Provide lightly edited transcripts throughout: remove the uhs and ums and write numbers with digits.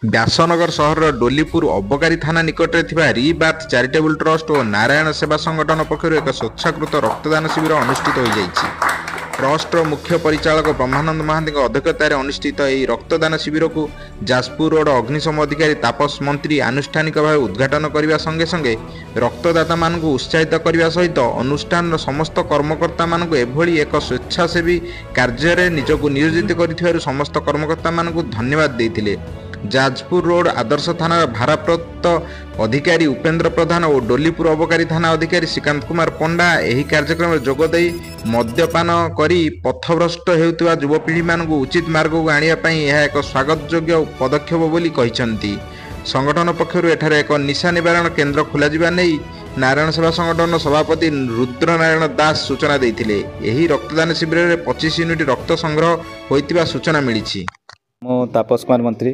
ବ୍ୟାସନଗର ସହରର ଡୋଲିପୁର ଅବକାରୀ ଥାନା ନିକଟରେ ଥିବା ରିବାର୍ଥ ଚାରିଟେବୁଲ ଟ୍ରଷ୍ଟ ଓ ନାରାୟଣ ସେବା ସଂଗଠନ ପକ୍ଷରୁ ଏକ ସ୍ୱେଚ୍ଛାକୃତ ରକ୍ତଦାନ ଶିବିର ଅନୁଷ୍ଠିତ ହୋଇଯାଇଛି। ଟ୍ରଷ୍ଟର ମୁଖ୍ୟ ପରିଚାଳକ ବ୍ରହ୍ମାନନ୍ଦ ମହାନ୍ତିଙ୍କ ଅଧ୍ୟକ୍ଷତାରେ ଅନୁଷ୍ଠିତ ଏହି ରକ୍ତଦାନ ଶିବିରକୁ ଯାଜପୁର ରୋଡ ଅଗ୍ନିଶମ ଅଧିକାରୀ ତାପସ ମନ୍ତ୍ରୀ ଆନୁଷ୍ଠାନିକ ଭାବେ ଉଦ୍ଘାଟନ କରିବା ସଙ୍ଗେ ସଙ୍ଗେ ରକ୍ତଦାତାମାନଙ୍କୁ ଉତ୍ସାହିତ କରିବା ସହିତ ଅନୁଷ୍ଠାନର ସମସ୍ତ କର୍ମକର୍ତ୍ତାମାନଙ୍କୁ ଏଭଳି ଏକ ସ୍ୱେଚ୍ଛାସେବୀ କାର୍ଯ୍ୟରେ ନିଜକୁ ନିୟୋଜିତ କରିଥିବାରୁ ସମସ୍ତ କର୍ମକର୍ତ୍ତାମାନଙ୍କୁ ଧନ୍ୟବାଦ ଦେଇଥିଲେ। ଯାଜପୁର ରୋଡ ଆଦର୍ଶ ଥାନାର ଭାରପ୍ରାପ୍ତ ଅଧିକାରୀ ଉପେନ୍ଦ୍ର ପ୍ରଧାନ ଓ ଡୋଲିପୁର ଅବକାରୀ ଥାନା ଅଧିକାରୀ ଶ୍ରୀକାନ୍ତ କୁମାର ପଣ୍ଡା ଏହି କାର୍ଯ୍ୟକ୍ରମରେ ଯୋଗଦେଇ ମଦ୍ୟପାନ କରି ପଥଭ୍ରଷ୍ଟ ହେଉଥିବା ଯୁବପିଢ଼ିମାନଙ୍କୁ ଉଚିତ ମାର୍ଗକୁ ଆଣିବା ପାଇଁ ଏହା ଏକ ସ୍ୱାଗତଯୋଗ୍ୟ ପଦକ୍ଷେପ ବୋଲି କହିଛନ୍ତି। ସଂଗଠନ ପକ୍ଷରୁ ଏଠାରେ ଏକ ନିଶା ନିବାରଣ କେନ୍ଦ୍ର ଖୋଲାଯିବା ନେଇ ନାରାୟଣ ସେବା ସଂଗଠନ ସଭାପତି ରୁଦ୍ରନାରାୟଣ ଦାସ ସୂଚନା ଦେଇଥିଲେ। ଏହି ରକ୍ତଦାନ ଶିବିରରେ 25 ୟୁନିଟ୍ ରକ୍ତ ସଂଗ୍ରହ ହୋଇଥିବା ସୂଚନା ମିଳିଛି। ମୁଁ ତାପସ କୁମାର ମନ୍ତ୍ରୀ,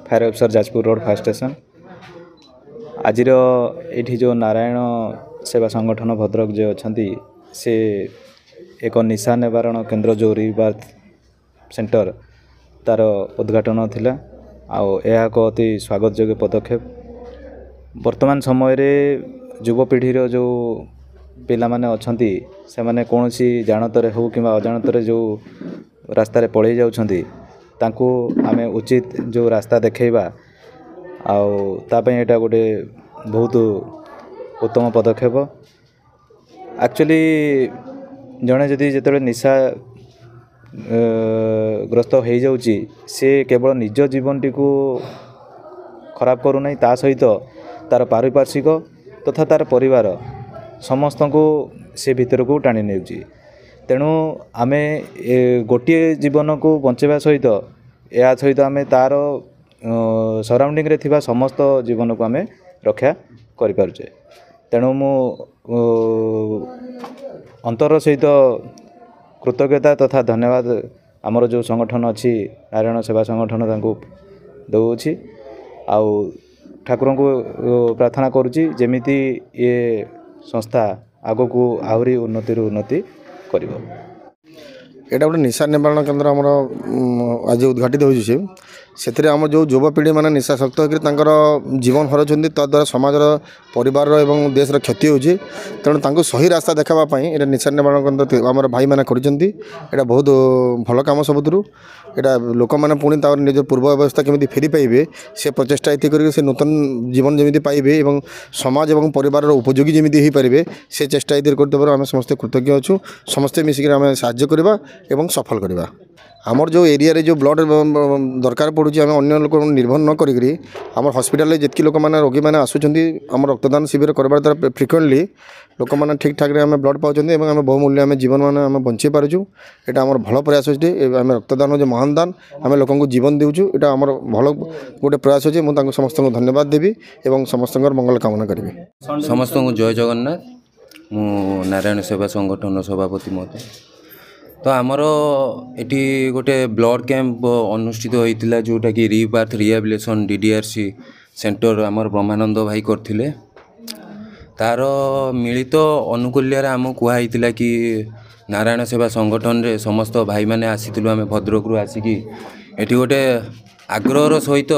fire officer Jajpur road fire station. आज ये जो नारायण सेवा संगठन भद्रक जो अच्छा से एक निशा निवारण केन्द्र जो रिबार्थ सेंटर तार उद्घाटन थिला यह एक अति स्वागत योग्य पदक्षेप। वर्तमान समय युवपीढ़ीर जो पिला माने अछंती से माने कौनसी जानतर हो कि अजाणतर जो रास्तार पलि जाउछंती तांको आमे उचित जो रास्ता देखैबा आटा गोटे बहुत उत्तम पदक्षेप। एक्चुअली जड़े जदि जिते निशा ग्रस्त हो जाउची से केवल निज जीवनटी को खराब करूना ता सहित तार पारिपार्श्विक तथा तार परिवार समस्त को से भीतर को टाणी नेउची। तेणु आमे गोटे जीवन को बंचेबा सहित या सहित आमे तार सराउंडिंग रे थिबा समस्त जीवन को आमे रक्षा करि पारुचे। तेणु मु अंतर सहित कृतज्ञता तथा धन्यवाद आमर जो संगठन अच्छी नारायण सेवा संगठन तांको दउछि आउ ठाकुर को प्रार्थना करुछि जेमिति ये संस्था आगो को आहुरी उन्नति करिवो। एटा गोटे निशा निवारण केन्द्र आमर आज उद्घाटित होम जो युवपीढ़ी मैंने निशाशक्त होकर जीवन हराउछन्ति तद्वारा समाज परिवार एवं देशर क्षति होची। तेणु सही रास्ता देखापी ये निशा निवारण केन्द्र आम भाई मैंने कर बहुत भल कम सबुत यहाँ लोक मैंने पुणी निज पूर्व अवस्था केमी फेरी पाइबे से प्रचेषा ये कर नूतन जीवन जमी पाइबे और समाज और परिवार उपयोगी जमी हो पारे से चेष्टा ये कर आम समस्ते कृतज्ञ अच्छू। समस्ते मिसिक आम साहाय्य करवा एवं सफल करवा। आमर जो एरिया रे जो ब्लड दरकार पड़ुची आम अन्य लोक निर्भर न करी आम हस्पिटाल जितकी लोक मैंने रोगी मैंने आसुचंती आम रक्तदान शिविर करबार द्वारा फ्रिक्वेंटली लोक मैंने ठीक ठाक आम ब्लड पाँच आम बहुमूल्य आम जीवन मान आम बंचे पार्चु। यहाँ आम भल प्रयास अच्छे आम रक्तदान जो महान दान आम लोक जीवन देचु यहाँ आम भल गोटे प्रयास अच्छे मुझे समस्त को धन्यवाद देवी और समस्त मंगल कामना करी। समस्त को जय जगन्नाथ। मु नारायण सेवा संगठन सभापति मत तो आमर एटी गोटे ब्लड कैंप अनुष्ठित होता जोटा कि रिबार्थ रिहाबिलिटेशन DDRC सेंटर आमर ब्रह्मानंद भाई करथिले। तार मिलित अनुकूल्य आम कहला कि नारायण सेवा संगठन रे समस्त भाई माने आसीथिलु आमे भद्रक रु आसिकी एटी गोटे आग्रहर सहित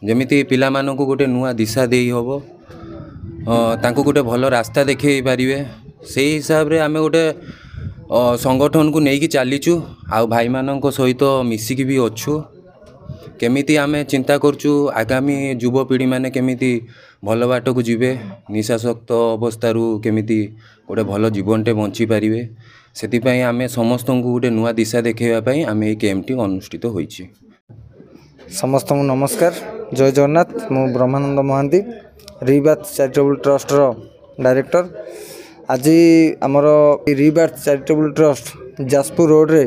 जमिति पिला मानकु गोटे नुआ दिशा देई हबो तांको गोटे भल रास्ता देखै पारिबे सेही हिसाब रे आमे गोटे संगठन को लेकिन चलीचु आ भाई मानक सहित मिसिकी भी अच्छु। केमिति आमे चिंता करचु आगामी युवपीढ़ी माने केमिति भल बाट को जीवे निशाशक्त अवस्थारू केमिति गोटे भल जीवनटे बंची पारिबे सेतिपई आमे समस्त को गोटे नुआ दिशा देखैबा पई आमे ए कैंपटी अनुष्ठित होईछि। समस्त को नमस्कार जय जगन्नाथ। मु ब्रह्मानंद महांती रिबार्थ चैरिटेबल ट्रस्ट रो डायरेक्टर। आज आमर रिबार्थ चैरिटेबल ट्रस्ट जाजपुर रोड रे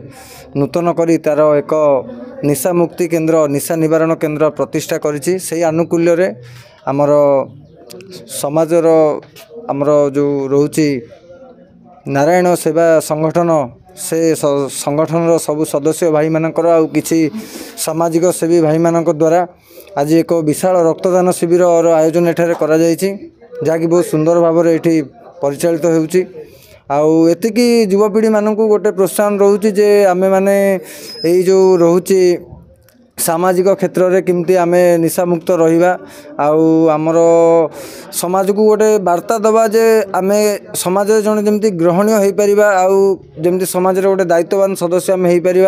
नूतन करी तार एक निशा मुक्ति केन्द्र निशा निवारण केन्द्र प्रतिष्ठा करिछि। से आनुकूल्य रे आमर समाजर आमर जो रोची नारायण सेवा संगठन से संगठन सबु सदस्य भाई मानकर आ किछि सामाजिक सेवी भाई मानक द्वारा आज एक विशाल रक्तदान शिविर आयोजन एठारे करा जायछि जाकि बहुत सुंदर भाव में ये परिचालित होउछि। युवपीढ़ी मानक गोटे प्रोत्साहन रोचे जे आमे माने जो रोचे सामाजिक क्षेत्र में केमती आम निशामुक्त रहा आमर समाज को गोटे वार्ता दबा जे आम समाज जन जमी ग्रहणीय हो पार आमती समाज गोटे दायित्ववान सदस्य आम हो पार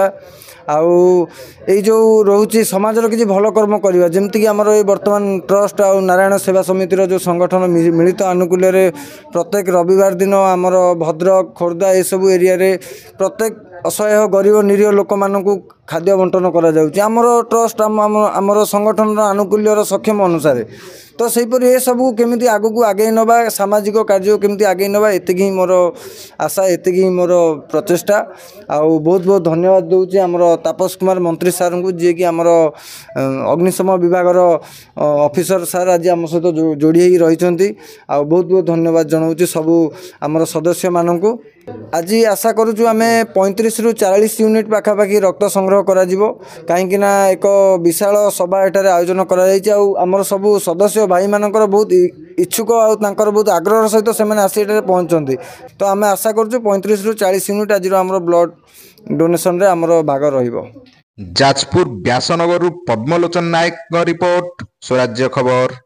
जो रोचे समाजर किसी भल कर्म करवा जमीक आमर ये बर्तमान ट्रस्ट आ नारायण सेवा समितिर जो संगठन मिलित आनुकूल्य प्रत्येक रविवार दिन आमर भद्रक खोर्धा ये सब एरिया प्रत्येक असहाय गरीब निरीह लोक मानू खाद्य बंटन कर ट्रस्ट आमर संगठन आनुकूल्यर सक्षम अनुसार तो सहीपरि ये सब केमी आग को आगे नवा सामाजिक कार्य केमी आगे नवा एति ही मोर आशा एति ही मोर प्रचेषा आउ बहुत बहुत धन्यवाद दूसरी आमर तापस कुमार मंत्री सार को जी कि आमर अग्निशम विभाग ऑफिसर सार आज आम सहित जोड़ी रही बहुत बहुत धन्यवाद जनाऊँ सबू आमर सदस्य मानू आज आशा करूँ आम 35 रु 40 यूनिट पाखापाखि रक्त संग्रह करा कहीं एक विशाल सभा एठार आयोजन कर सबू सदस्य भाई मानकर बहुत इच्छुक आर बहुत आग्रह सहित से आसी पहुँचती तो आम आशा करूँ 35 रु 40 यूनिट आज आम ब्लड डोनेशन रे आमर भाग रहिबो। जाजपुर व्यासनगर पद्मलोचन नायक रिपोर्ट स्वराज्य खबर।